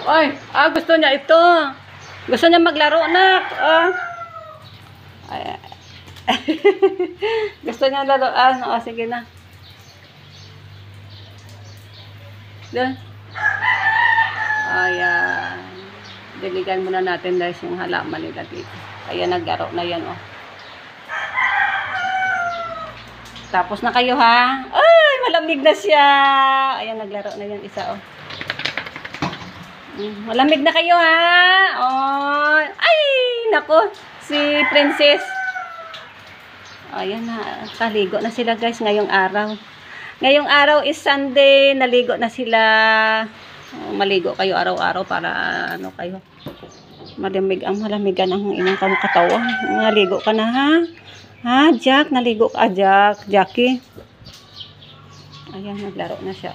Ay, gusto niya ito. Gusto niya maglaro, nak. Ay, gusto niya laruan. Sige na. Doon. Ayan. Diligan muna natin guys yung halaman nila dito. Ayan, naglaro na yan, Tapos na kayo, ha? Ay, malamig na siya. Ayan, naglaro na yan isa, Malamig na kayo, ha? Ay, nako. Si Princess. Ayan na. Kaligo na sila, guys, ngayong araw. Ngayong araw is Sunday. Naligo na sila. Maligo kayo araw-araw para ano kayo. Malamig ang malamigan ang inyong katawan. Naligo ka na, ha? Ha, Jack? Naligo ka, Jack? Jackie? Ayan, naglaro na siya.